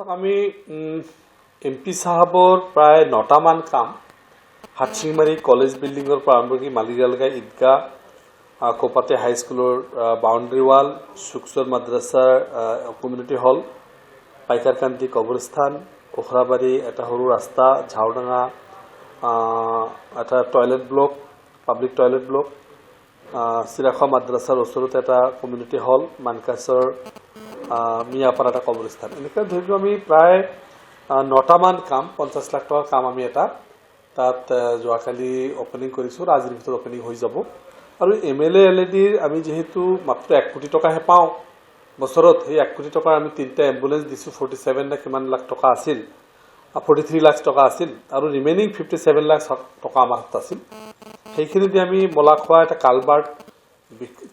আমি এমপি সাহাবৰ প্ৰায় 9টা মান কাম হাটশিংমাৰী কলেজ বিল্ডিঙৰ পৰা আৰম্ভ কৰি মালিগালগাই ঈদগাহ কোপাতে হাই স্কুলৰ বাউণ্ডাৰী ৱাল সুকসৰ মাদ্ৰাছাৰ কমিউনিটি হল পাইকাৰকান্দি কবৰস্থান ওখৰাবাৰী এটা সৰু ৰাস্তা ঝাউডাঙা এটা toilet block public toilet block Chirakhowa মাদ্ৰাছাৰ ওচৰতে এটা কমিউনিটি হল মানকাছৰ মিয়াপাৰা এটা কবৰস্থান এনেকৈ ধৰিলো আমি প্ৰায় 9টা মান কাম 50 লাখ টকাৰ কাম আমি এটা তাত যোৱাকালি ওপেনিং কৰিছো আজিৰ ভিতৰত ওপেনিং হৈ যাব আৰু এমএলএ এলএডিৰ আমি যেহেতু মাত্ৰ 1 কোটি টকাহে পাওঁ বছৰত এই 1 কোটি টকাৰ আমি তিনটা এম্বুলেন্স দিছো 47 না কিমান লাখ টকা আছিল 43 লাখ টকা আছিল আৰু ৰিমেইনিং 57 লাখ টকা আমাৰ হাতত আছিল সেইখিনি দি আমি মলাখোৱা এটা কালভাৰ্ট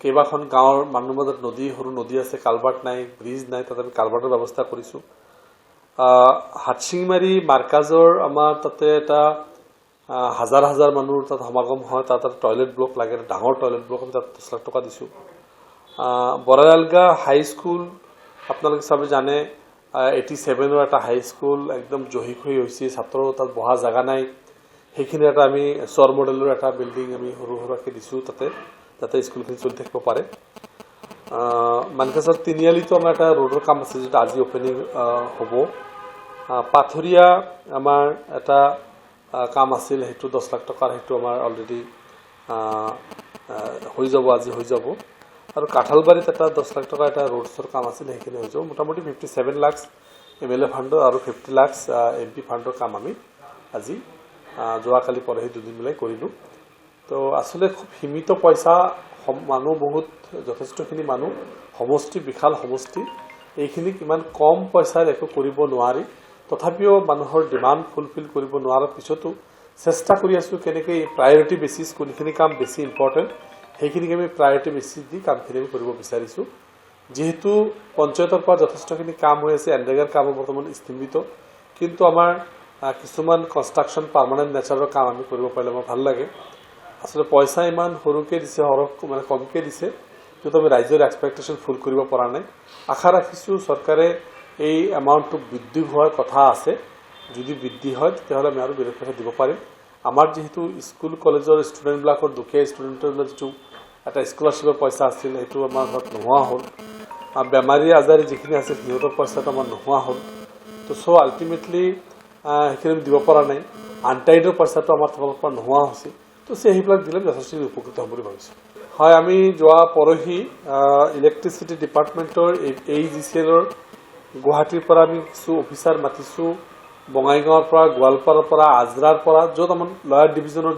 কেইবাখন গাঁৱৰ মানুহৰ মাজত নদী সৰু নদী আছে কালভাৰ্ট নাই ব্ৰিজ নাই তাত আমি কালভাৰ্টৰ ব্যৱস্থা কৰিছো হাটশিংমাৰী মাৰ্কাজৰ আমাৰ তাতে এটা হাজাৰ হাজাৰ মানুহৰ তাত সমাগম হয় তাত টয়লেট ব্লক লাগে ডাঙৰ টয়লেট ব্লক আমি তাত 10 লাখ টকা দিছো বৰালগা হাই স্কুল আপোনালোকে সবে জানে 87 ৰ এটা হাই স্কুল একদম জহিখই হৈছে ছাত্ৰৰ তাত বহা জায়গা নাই সেইখিনি এটা আমি সৰ মডেলৰ এটা বিল্ডিং আমি সৰু সৰুকে দিছো তাতে স্কুলখিনি চলি থাকিব পাৰে মানকাছৰ তিনিআলিতো আমাৰ এটা ৰোডৰ কাম আছে যেটা আজি ওপেনিং হ'ব পাথৰিয়া আমাৰ এটা কাম আছিল হেতু 10 লাখ টকাৰ হেতু আমাৰ অলৰেডি হৈ যাব আজি হৈ যাব আৰু কাঠালবাৰীত এটা 10 লাখ টকা এটা ৰোডছৰ কাম আছিল সেইখিনি হৈ যাব মোটামুটি 57 লাখ এমএলএ ফান্ডৰ আৰু 50 লাখ এমপি ফান্ডৰ কাম আমি আজি যোৱাকালি পৰহি দুদিন মিলাই কৰিলো তো আসলে খুব সীমিত পইচা মানুহ বহুত যথেষ্টখিনি মানুহ সমষ্টি বিশাল সমষ্টি এইখিনি কিমান কম পইচাৰ একো কৰিব নোৱাৰি তথাপিও মানুহৰ ডিমান্ড ফুলফিল কৰিব নোৱাৰাৰ পিছতো চেষ্টা কৰি আছো কেনেকৈ প্ৰায়োৰিটি বেচিছ কোনখিনি কাম বেছি ইম্পৰ্টেন্ট সেইখিনি আমি প্ৰায়োৰিটি বেছি দি কামখিনি কৰিব বিচাৰিছো যেহেতু পঞ্চায়তৰ পৰা যথেষ্টখিনি কাম হৈ আছে এনৰেগাৰ কাম বৰ্তমান স্থিমিত কিন্তু আমাৰ কিছুমান কনষ্ট্ৰাকচন পাৰ্মানেন্ট নেচাৰৰ কাম আমি কৰিব পাৰিলে মোৰ ভাল লাগে আসলে পয়সা ইমান সৰুকে দিছে মানে কমকে দিছে কিন্তু আমি ৰাইজৰ এক্সপেক্টেশন ফুল কৰিব পৰা নাই আশা ৰাখিছো চৰকাৰে এই এমাউন্টটো বৃদ্ধি হোৱাৰ কথা আছে যদি বৃদ্ধি হয় তেতিয়াহ'লে আমি আৰু বেলেগ পইচা দিব পাৰিম আমাৰ যেহেতু স্কুল কলেজৰ ষ্টুডেন্ট বিলাকৰ দুখীয়া ষ্টুডেন্টৰ যেটো এটা স্কলাৰশ্বিপৰ পইচা আছিল সেইটো আমাৰ ঘৰত নোহোৱা হ'ল বেমাৰী আজাৰী যিখিনি আছে সিহঁতৰ পইচাটো আমাৰ নোহোৱা হ'ল তো সো আলটিমেটলি সেইখিনি দিব পৰা নাই আনটাইডৰ পইচাটো আমাৰ তৰফৰ পৰা নোহোৱা হৈছে তো সেইবিলাক দিলে যথেষ্ট উপকৃত হ'ব বুলি ভাবিছো হয় আমি যোৱা পৰহি ইলেক্ট্ৰিচিটি ডিপাৰ্টমেন্টৰ এইজিচিএলৰ গুৱাহাটীৰ পৰা আমি কিছু অফিচাৰ মাতিছো বঙাইগাঁৱৰ পৰা গোৱালপাৰাৰ পৰা আজৰাৰ পৰা য'ত আমাৰ লয়াৰ ডিভিজনৰ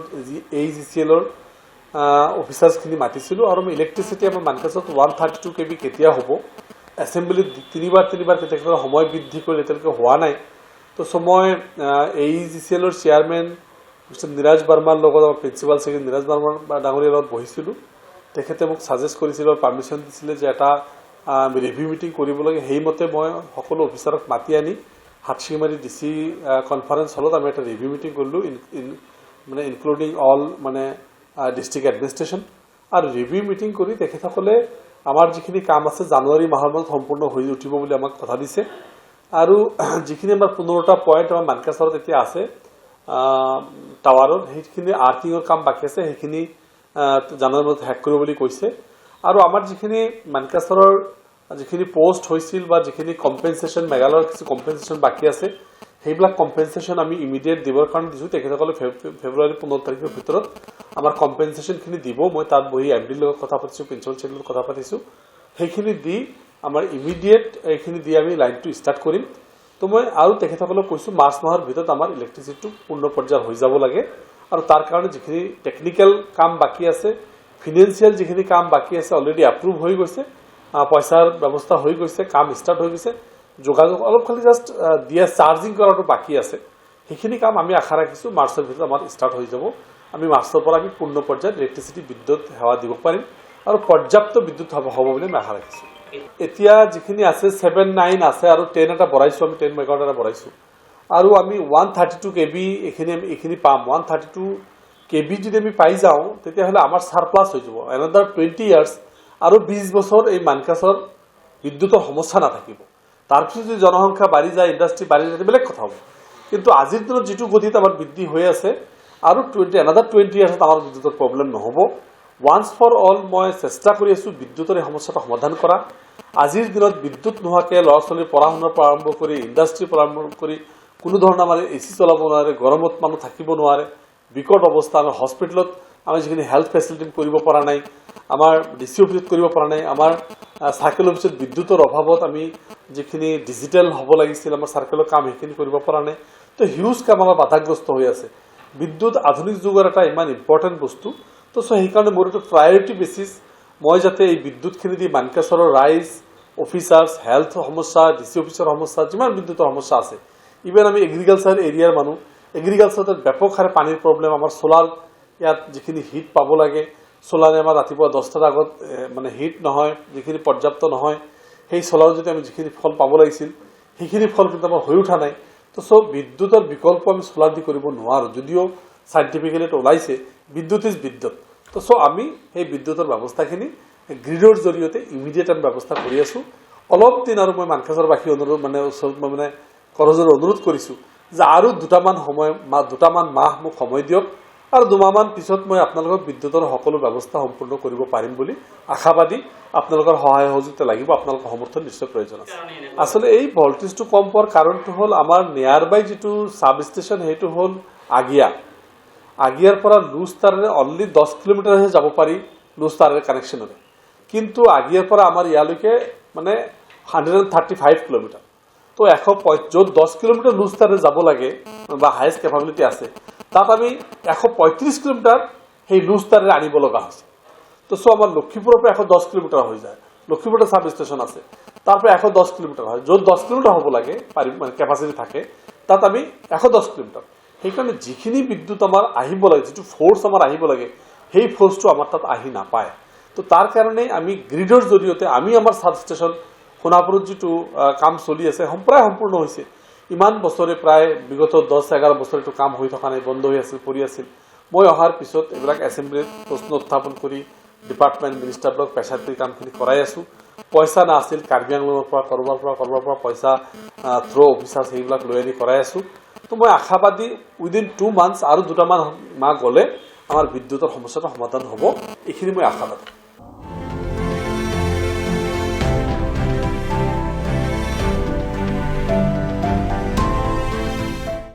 এইজিচিএলৰ অফিচাৰ্ছখিনি মাতিছিলো আৰু আমি ইলেক্ট্ৰিচিটি আমাৰ মানকাছত 132 কেবি কেতিয়া হ'ব এছেম্বলিত তিনিবাৰ কেতিয়াবা সময় বৃদ্ধি কৰি এতিয়ালৈকে হোৱা নাই তো সময় এইজিচিএলৰ চেয়াৰমেন মিস্টাৰ নিৰাজ বৰ্মাৰ লগত প্ৰিন্সিপাল সেক্ৰেটাৰী নিৰাজ বৰ্মাৰ ডাঙৰীয়াৰ লগত বহিছিলো তেখেতে মোক সাজেষ্ট কৰিছিল আৰু পাৰমিশন দিছিলে যে এটা ৰিভিউ মিটিং কৰিব লাগে সেইমতে মই সকলো অফিচাৰক মাতি আনি হাটশিংমাৰী ডিসি কনফাৰেন্স হলত আমি এটা ৰিভিউ মিটিং কৰিলো মানে ইনক্লুডিং অল মানে ডিস্ট্ৰিক্ট এডমিনিষ্ট্ৰেশ্যন আৰু ৰিভিউ মিটিং কৰি তেখেতসকলে আমাৰ যিখিনি কাম আছে জানুৱাৰী মাহৰ মাজত সম্পূৰ্ণ হৈ উঠিব বুলি আমাক কথা দিছে আৰু যিখিনি আমাৰ 15টা পইণ্ট আমাৰ মানকাছৰত এতিয়া আছে টাৱাৰৰ সেইখিনি আৰ্থিঙৰ কাম বাকি আছে সেইখিনি জানুৱাৰীৰ মাজত শেষ কৰিব বুলি কৈছে আৰু আমাৰ যিখিনি মানকাছৰৰ যিখিনি পোষ্ট হৈছিল বা যিখিনি কম্পেনসেশন মেঘালয়ৰ কিছু কম্পেনসেশন বাকি আছে সেইবিলাক কম্পেনসেশন আমি ইমিডিয়েট দিবৰ কাৰণে দিছো তেখেতসকলে ফেব্ৰুৱাৰী 15 তাৰিখৰ ভিতৰত আমাৰ কম্পেনসেশনখিনি দিব মই তাত বহি এমডিৰ লগত কথা পাতিছো প্ৰিন্সিপাল সেক্ৰেটাৰীৰ লগত কথা পাতিছো সেইখিনি দি আমাৰ ইমিডিয়েট এইখিনি দি আমি লাইনটো ষ্টাৰ্ট কৰিম তো মই আৰু তেখেতসকলক কৈছো মাৰ্চ মাহৰ ভিতৰত আমাৰ ইলেক্ট্ৰিচিটিটো পূৰ্ণ পৰ্যায়ৰ হৈ যাব লাগে আৰু তাৰ কাৰণে যিখিনি টেকনিক্যাল কাম বাকি আছে ফিনান্সিয়াল যিখিনি কাম বাকি আছে অলৰেডি এপ্ৰুভ হৈ গৈছে পইচাৰ ব্যৱস্থা হৈ গৈছে কাম ষ্টাৰ্ট হৈ গৈছে যোগাযোগ অলপ খালি জাস্ট দিয়া চাৰ্জিং কৰাটো বাকি আছে সেইখিনি কাম আমি আশা ৰাখিছো মাৰ্চৰ ভিতৰত আমাৰ ষ্টাৰ্ট হৈ যাব আমি মাৰ্চৰ পৰা আমি পূৰ্ণ পৰ্যায়ত ইলেক্ট্ৰিচিটি বিদ্যুৎ সেৱা দিব পাৰিম আৰু পৰ্যাপ্ত বিদ্যুৎ হ'ব বুলি আমি আশা ৰাখিছো এতিয়া যিখিনি আছে 79 আছে আৰু 10 এটা বঢ়াইছো আমি 10 মেগাৱাট এটা বঢ়াইছো আৰু আমি 132 কেবি এখিনি পাম 132 কেবি যদি আমি পাই যাওঁ তেতিয়াহ'লে আমাৰ সাৰপ্লাস হৈ যাব এনাদাৰ 20 ইয়াৰ্স আৰু 20 বছৰ এই মানকাছৰ বিদ্যুৎৰ সমস্যা নাথাকিব তাৰপিছত যদি জনসংখ্যা বাঢ়ি যায় ইণ্ডাষ্ট্ৰি বাঢ়ি যায় বেলেগ কথা হ'ব কিন্তু আজিৰ দিনত যিটো গতিত আমাৰ বৃদ্ধি হৈ আছে আৰু another 20 ইয়াৰ্ছত আমাৰ বিদ্যুতৰ প্ৰব্লেম নহ'ব ওয়ান্স ফৰ অল মই চেষ্টা কৰি আছো বিদ্যুতৰ এই সমস্যাটো সমাধান কৰা আজিৰ দিনত বিদ্যুৎ নোহোৱাকৈ ল'ৰা ছোৱালীৰ পঢ়া শুনাৰ পৰা আৰম্ভ কৰি ইণ্ডাষ্ট্ৰি পৰা আৰম্ভ কৰি কোনো ধৰণৰ মানে এচি চলাব নোৱাৰে গৰমত মানুহ থাকিব নোৱাৰে বিকট অৱস্থা আমাৰ হস্পিটেলত আমি যিখিনি হেল্থ ফেচিলিটি কৰিব পৰা নাই আমাৰ ডিসি অফিসত কৰিব পৰা নাই আমাৰ সাৰ্কেল অফিসত বিদ্যুতৰ অভাৱত আমি যিখিনি ডিজিটেল হ'ব লাগিছিল আমাৰ সাৰ্কেলৰ কাম সেইখিনি কৰিব পৰা নাই তো হিউজ কাম আমাৰ বাধাগ্ৰস্ত হৈ আছে বিদ্যুৎ আধুনিক যুগৰ এটা ইমান ইম্পৰ্টেন্ট বস্তু তো সেইকাৰণে মোৰ এটা প্ৰায়োৰিটি বেচিছ মই যাতে এই বিদ্যুৎখিনি দি মানকাচৰৰ ৰাইজ অফিচাৰ্ছ হেল্থ সমস্যা ডিসি অফিসৰ সমস্যা যিমান বিদ্যুতৰ সমস্যা আছে ইভেন আমি এগ্ৰিকালচাৰ এৰিয়াৰ মানুহ এগ্ৰিকালচাৰত ব্যাপক হাৰে পানীৰ প্ৰব্লেম আমাৰ সোলাৰ ইয়াত যিখিনি হিট পাব লাগে সোলাৰে আমাৰ ৰাতিপুৱা 10টাৰ আগত মানে হিট নহয় যিখিনি পৰ্যাপ্ত নহয় সেই সোলাৰ যদি আমি যিখিনি ফল পাব লাগিছিল সেইখিনি ফল কিন্তু আমাৰ হৈ উঠা নাই তো সব বিদ্যুতৰ বিকল্প আমি সোলাৰ দি কৰিব নোৱাৰো যদিও সাইন্টিফিক্যালি এটা ওলাইছে বিদ্যুৎ ইজ বিদ্যুৎ তো সো আমি সেই বিদ্যুতৰ ব্যৱস্থাখিনি গ্ৰিডৰ জৰিয়তে ইমিডিয়েট আমি ব্যৱস্থা কৰি আছো অলপ দিন আৰু মই মানকাচৰবাসী অনুৰোধ মানে ওচৰত মই মানে কৰজৰ অনুৰোধ কৰিছো যে আৰু দুটামান মাহ মোক সময় দিয়ক আৰু দুমাহমান পিছত মই আপোনালোকক বিদ্যুতৰ সকলো ব্যৱস্থা সম্পূৰ্ণ কৰিব পাৰিম বুলি আশাবাদী আপোনালোকৰ সহায় সহযোগিতা লাগিব আপোনালোকৰ সমৰ্থন নিশ্চয় প্ৰয়োজন আছে আসলে এই ভোল্টেজটো কম পোৱাৰ কাৰণটো হ'ল আমাৰ নিয়াৰবাই যেটো সাব ষ্টেচন হেতু হ'ল আগিয়াৰ পৰা লুজ তাৰেৰে অনলি 10 কিলোমিটাৰহে যাব পাৰি লুজ তাৰেৰে কানেকশ্যনৰে কিন্তু আগিয়াৰ পৰা আমাৰ ইয়ালৈকে মানে 135 কিলোমিটাৰ তো 10 কিলোমিটাৰ লুজ তাৰে যাব লাগে বা হাইয়েস্ট ক্যাপাবিলিটি আছে তাত আমি 135 কিলোমিটাৰ সেই লুজ তাৰেৰে আনিব লগা হৈছে তো সো আমাৰ লক্ষীপুৰৰ পৰা 110 কিলোমিটাৰ হৈ যায় লক্ষীপুৰৰ সাব ষ্টেচন আছে তাৰ পৰা 110 কিলোমিটাৰ হয় য'ত 10 কিলোমিটাৰ হ'ব লাগে মানে ক্যাপাসিটি থাকে তাত আমি 110 কিলোমিটাৰ সেইকাৰণে যিখিনি বিদ্যুৎ আমাৰ আহিব লাগে যেটো ফোৰ্স আমাৰ আহিব লাগে সেই ফোৰ্সটো আমাৰ তাত আহি নাপায় তো তাৰ কাৰণে আমি গ্ৰিডৰ জৰিয়তে আমি আমাৰ সাব ষ্টেচন সোনাপুৰত যেটো কাম চলি আছে প্ৰায় সম্পূৰ্ণ হৈছে ইমান বছৰে প্ৰায় বিগত 10-11 বছৰ এটো কাম হৈ থকা নাই বন্ধ হৈ আছিল পৰি আছিল মই অহাৰ পিছত এবিলাক এসেম্বলিত প্ৰশ্ন উত্থাপন কৰি ডিপাৰ্টমেন্ট মিনিষ্টাৰ ব্লক পেছাৰটি কামখিনি কৰাই আছো পইচা না আছিল কাৰ্বি আংলনৰ পৰা কৰবাৰ পৰা পইচা থ্ৰু অফিচাৰ সেইবিলাক লৈ আনি কৰাই আছো তো মই আশাবাদী উইদিন 2 মান্থস আৰু দুটামান মাহ গলে আমাৰ বিদ্যুতৰ সমস্যাটো সমাধান হ'ব এইখিনি মই আশাবাদী